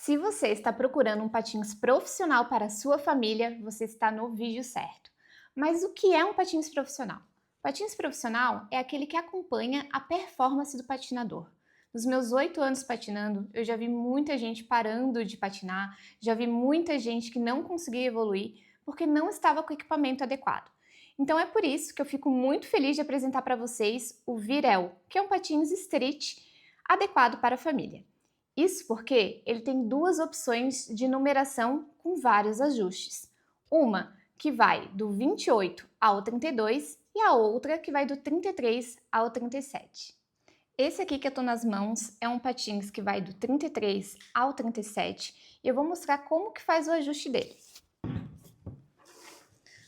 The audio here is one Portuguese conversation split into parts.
Se você está procurando um patins profissional para a sua família, você está no vídeo certo. Mas o que é um patins profissional? Patins profissional é aquele que acompanha a performance do patinador. Nos meus 8 anos patinando, eu já vi muita gente parando de patinar, já vi muita gente que não conseguia evoluir porque não estava com o equipamento adequado. Então é por isso que eu fico muito feliz de apresentar para vocês o Virel, que é um patins street adequado para a família. Isso porque ele tem duas opções de numeração com vários ajustes. Uma que vai do 28 ao 32 e a outra que vai do 33 ao 37. Esse aqui que eu tô nas mãos é um patins que vai do 33 ao 37 e eu vou mostrar como que faz o ajuste dele.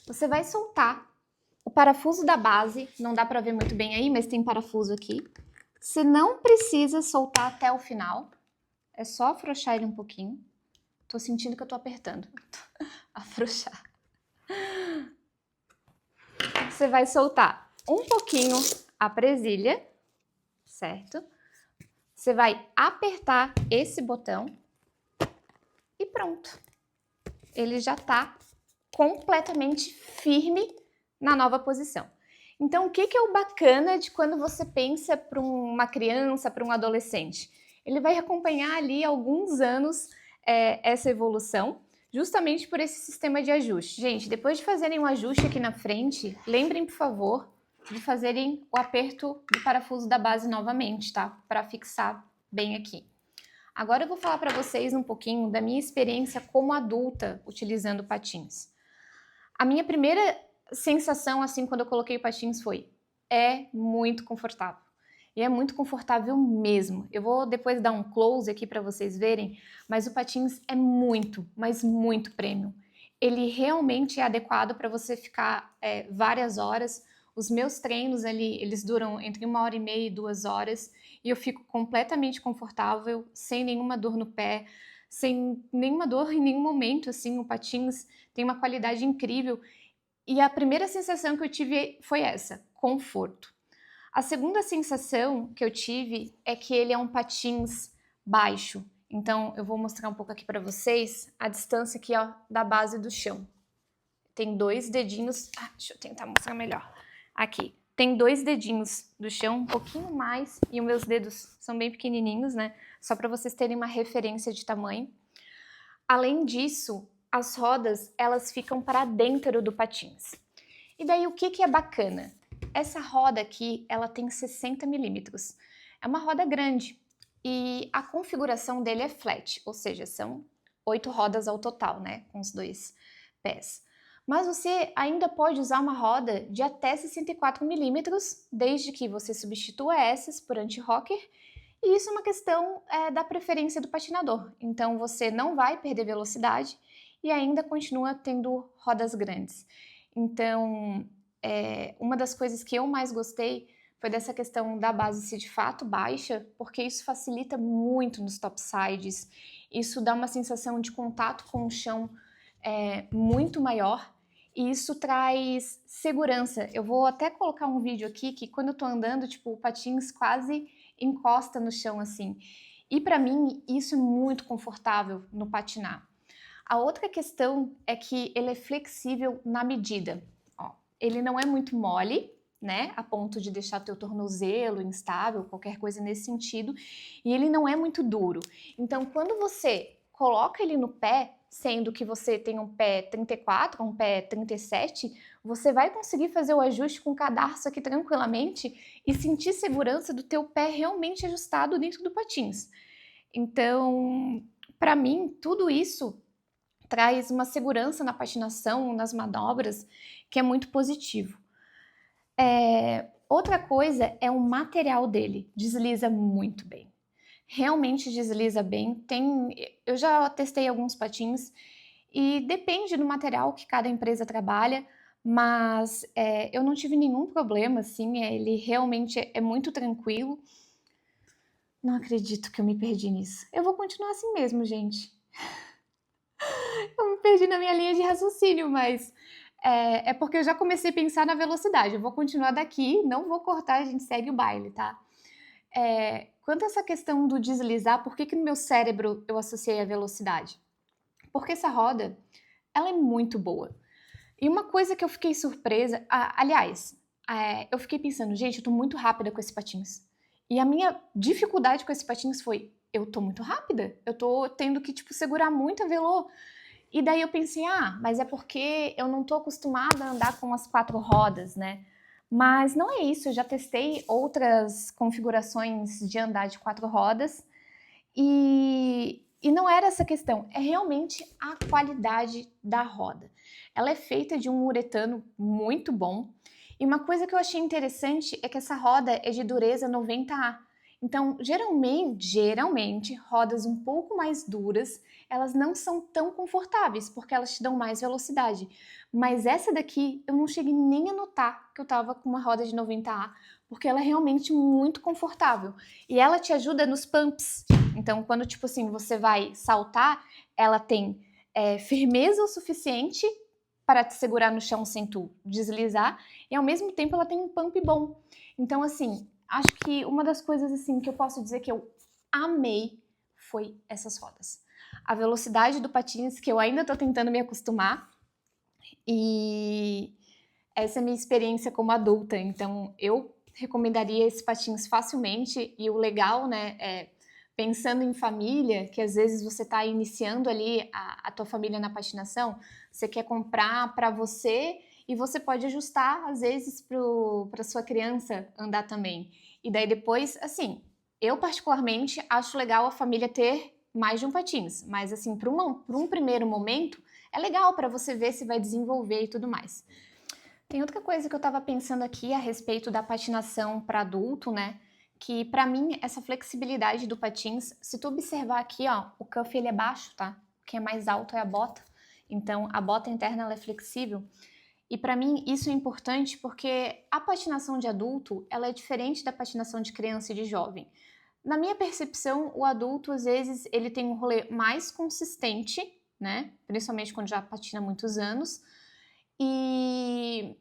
Você vai soltar o parafuso da base, não dá para ver muito bem aí, mas tem parafuso aqui. Você não precisa soltar até o final. É só afrouxar ele um pouquinho. Tô sentindo que eu tô apertando. Afrouxar. Você vai soltar um pouquinho a presilha, certo? Você vai apertar esse botão e pronto. Ele já tá completamente firme na nova posição. Então, o que é o bacana de quando você pensa para uma criança, para um adolescente? Ele vai acompanhar ali alguns anos essa evolução, justamente por esse sistema de ajuste. Gente, depois de fazerem um ajuste aqui na frente, lembrem, por favor, de fazerem o aperto do parafuso da base novamente, tá? Para fixar bem aqui. Agora eu vou falar para vocês um pouquinho da minha experiência como adulta utilizando patins. A minha primeira sensação, assim, quando eu coloquei o patins foi: é muito confortável. E é muito confortável mesmo. Eu vou depois dar um close aqui para vocês verem, mas o patins é muito, mas muito premium. Ele realmente é adequado para você ficar várias horas. Os meus treinos ali, eles duram entre 1h30 e 2 horas e eu fico completamente confortável, sem nenhuma dor no pé, sem nenhuma dor em nenhum momento, assim. O patins tem uma qualidade incrível e a primeira sensação que eu tive foi essa: conforto. A segunda sensação que eu tive é que ele é um patins baixo. Então, eu vou mostrar um pouco aqui para vocês a distância aqui, ó, da base do chão. Tem 2 dedinhos... deixa eu tentar mostrar melhor. Aqui. Tem 2 dedinhos do chão, um pouquinho mais, e os meus dedos são bem pequenininhos, né? Só para vocês terem uma referência de tamanho. Além disso, as rodas, elas ficam para dentro do patins. E daí, o que é bacana? Essa roda aqui, ela tem 60 milímetros. É uma roda grande e a configuração dele é flat, ou seja, são 8 rodas ao total, né, com os 2 pés. Mas você ainda pode usar uma roda de até 64 milímetros, desde que você substitua essas por anti-rocker, e isso é uma questão da preferência do patinador. Então você não vai perder velocidade e ainda continua tendo rodas grandes. Então, uma das coisas que eu mais gostei foi dessa questão da base ser de fato baixa, porque isso facilita muito nos topsides, isso dá uma sensação de contato com o chão muito maior e isso traz segurança. Eu vou até colocar um vídeo aqui que quando eu tô andando, tipo, o patins quase encosta no chão assim. E para mim isso é muito confortável no patinar. A outra questão é que ele é flexível na medida. Ó, ele não é muito mole, né, a ponto de deixar teu tornozelo instável, qualquer coisa nesse sentido, e ele não é muito duro. Então, quando você coloca ele no pé, sendo que você tem um pé 34, um pé 37, você vai conseguir fazer o ajuste com o cadarço aqui tranquilamente e sentir segurança do teu pé realmente ajustado dentro do patins. Então, para mim, tudo isso traz uma segurança na patinação, nas manobras, que é muito positivo. Outra coisa é o material dele, desliza muito bem. Realmente desliza bem. Eu já testei alguns patins e depende do material que cada empresa trabalha, mas eu não tive nenhum problema, assim, ele realmente é muito tranquilo. Não acredito que eu me perdi nisso. Eu vou continuar assim mesmo, gente. Eu me perdi na minha linha de raciocínio, mas é porque eu já comecei a pensar na velocidade. Eu vou continuar daqui, não vou cortar, a gente segue o baile, tá? Quanto a essa questão do deslizar, por que no meu cérebro eu associei a velocidade? Porque essa roda, ela é muito boa. E uma coisa que eu fiquei surpresa, aliás, eu fiquei pensando, gente, eu tô muito rápida com esse patins. E a minha dificuldade com esse patins foi, eu tô muito rápida, eu tô tendo que, tipo, segurar muito a velô. E daí eu pensei, mas é porque eu não tô acostumada a andar com as 4 rodas, né? Mas não é isso, eu já testei outras configurações de andar de 4 rodas e não era essa questão, é realmente a qualidade da roda. Ela é feita de um uretano muito bom e uma coisa que eu achei interessante é que essa roda é de dureza 90A. Então, geralmente, rodas um pouco mais duras, elas não são tão confortáveis, porque elas te dão mais velocidade. Mas essa daqui, eu não cheguei nem a notar que eu tava com uma roda de 90A, porque ela é realmente muito confortável. E ela te ajuda nos pumps. Então, quando, tipo assim, você vai saltar, ela tem firmeza o suficiente para te segurar no chão sem tu deslizar, e ao mesmo tempo ela tem um pump bom. Então, assim, acho que uma das coisas assim que eu posso dizer que eu amei foi essas rodas. A velocidade do patins, que eu ainda tô tentando me acostumar, e essa é a minha experiência como adulta. Então, eu recomendaria esse patins facilmente, e o legal, né, pensando em família, que às vezes você está iniciando ali a tua família na patinação, você quer comprar para você e você pode ajustar às vezes para sua criança andar também. E daí depois, assim, eu particularmente acho legal a família ter mais de um patins, mas assim, para um primeiro momento, é legal para você ver se vai desenvolver e tudo mais. Tem outra coisa que eu estava pensando aqui a respeito da patinação para adulto, né? Que para mim essa flexibilidade do patins, se tu observar aqui, ó, o cuff ele é baixo, tá? O que é mais alto é a bota. Então a bota interna ela é flexível. E para mim isso é importante porque a patinação de adulto, ela é diferente da patinação de criança e de jovem. Na minha percepção, o adulto às vezes ele tem um rolê mais consistente, né? Principalmente quando já patina há muitos anos. E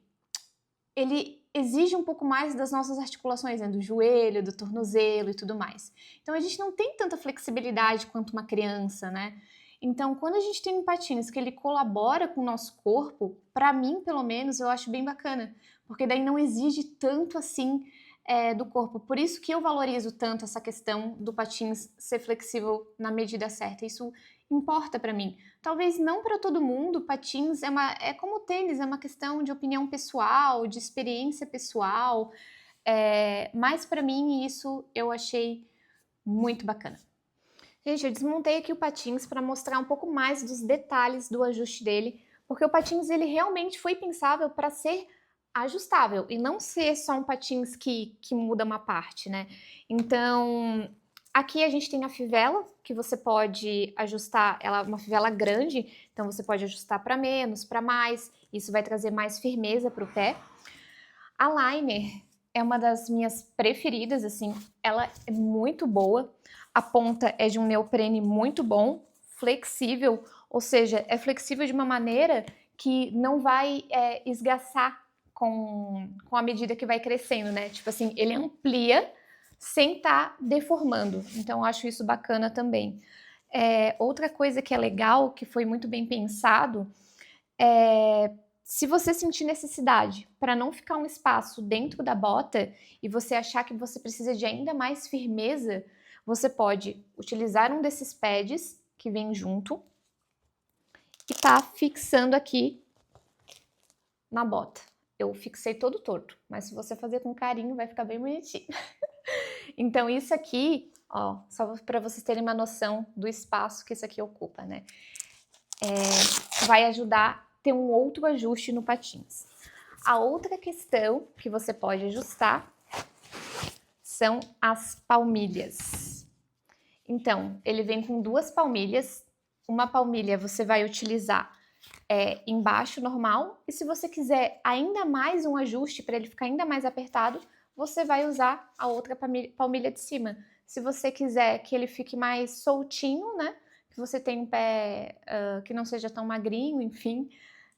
ele exige um pouco mais das nossas articulações, né? Do joelho, do tornozelo e tudo mais. Então a gente não tem tanta flexibilidade quanto uma criança, né? Então, quando a gente tem um patins que ele colabora com o nosso corpo, para mim, pelo menos, eu acho bem bacana, porque daí não exige tanto assim do corpo. Por isso que eu valorizo tanto essa questão do patins ser flexível na medida certa. Isso importa para mim. Talvez não para todo mundo, patins é como tênis, é uma questão de opinião pessoal, de experiência pessoal, mas para mim isso eu achei muito bacana. Gente, eu desmontei aqui o patins para mostrar um pouco mais dos detalhes do ajuste dele, porque o patins ele realmente foi pensável para ser ajustável e não ser só um patins que muda uma parte, né? Então, aqui a gente tem a fivela, que você pode ajustar, ela é uma fivela grande, então você pode ajustar para menos, para mais, isso vai trazer mais firmeza para o pé. A liner é uma das minhas preferidas, assim, ela é muito boa, a ponta é de um neoprene muito bom, flexível, ou seja, é flexível de uma maneira que não vai esgaçar com a medida que vai crescendo, né? Tipo assim, ele amplia sem estar deformando. Então, eu acho isso bacana também. Outra coisa que é legal, que foi muito bem pensado, se você sentir necessidade para não ficar um espaço dentro da bota e você achar que você precisa de ainda mais firmeza, você pode utilizar um desses pads que vem junto e tá fixando aqui na bota. Eu fixei todo torto, mas se você fazer com carinho vai ficar bem bonitinho. Então isso aqui, ó, só para vocês terem uma noção do espaço que isso aqui ocupa, né? Vai ajudar a ter um outro ajuste no patins. A outra questão que você pode ajustar são as palmilhas. Então, ele vem com 2 palmilhas. Uma palmilha você vai utilizar embaixo normal, e se você quiser ainda mais um ajuste para ele ficar ainda mais apertado, você vai usar a outra palmilha de cima. Se você quiser que ele fique mais soltinho, né? Que você tem um pé que não seja tão magrinho, enfim,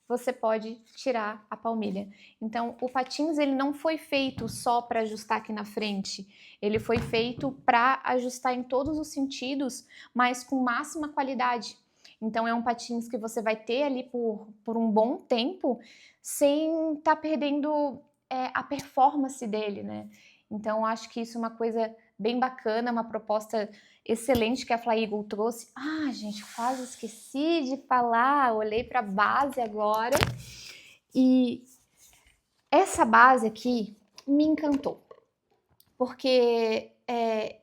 você pode tirar a palmilha. Então, o patins ele não foi feito só para ajustar aqui na frente, ele foi feito para ajustar em todos os sentidos, mas com máxima qualidade. Então, é um patins que você vai ter ali por um bom tempo, sem estar perdendo a performance dele, né? Então, acho que isso é uma coisa bem bacana, uma proposta excelente que a Fly Eagle trouxe. Ah, gente, quase esqueci de falar, olhei para a base agora. E essa base aqui me encantou, porque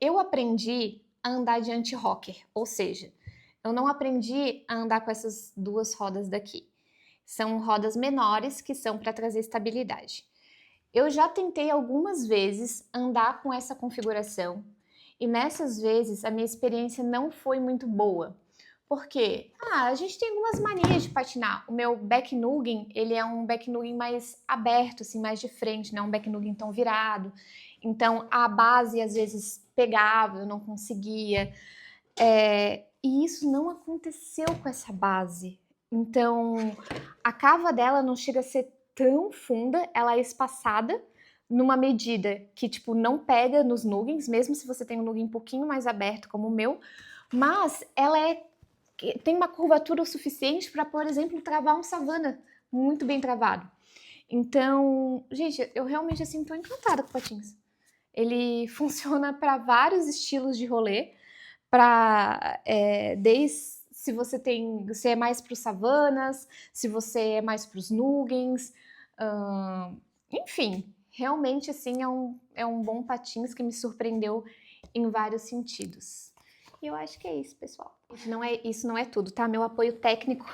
eu aprendi a andar de anti-rocker, ou seja, eu não aprendi a andar com essas duas rodas daqui. São rodas menores que são para trazer estabilidade. Eu já tentei algumas vezes andar com essa configuração e nessas vezes a minha experiência não foi muito boa. Por quê? A gente tem algumas manias de patinar. O meu backnugging, ele é um backnugging mais aberto, assim, mais de frente, não é um backnugging tão virado. Então a base às vezes pegava, eu não conseguia. E isso não aconteceu com essa base. Então a cava dela não chega a ser tão funda, ela é espaçada numa medida que, tipo, não pega nos nuggings, mesmo se você tem um nugging um pouquinho mais aberto como o meu, mas ela tem uma curvatura o suficiente para, por exemplo, travar um savana muito bem travado. Então, gente, eu realmente, assim, tô encantada com o patins. Ele funciona para vários estilos de rolê, para desde se você é mais para os savanas, se você é mais para os nuggings, enfim, realmente assim é um bom patins que me surpreendeu em vários sentidos. E eu acho que é isso, pessoal. Isso não é tudo, tá? Meu apoio técnico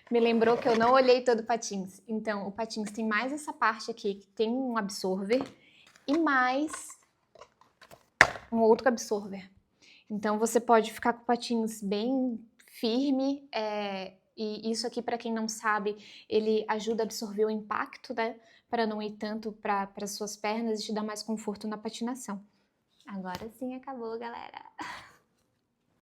me lembrou que eu não olhei todo o patins. Então, o patins tem mais essa parte aqui que tem um absorver e mais um outro absorver. Então, você pode ficar com o patins bem firme, e isso aqui, para quem não sabe, ele ajuda a absorver o impacto, né? Para não ir tanto para as suas pernas e te dar mais conforto na patinação. Agora sim, acabou, galera!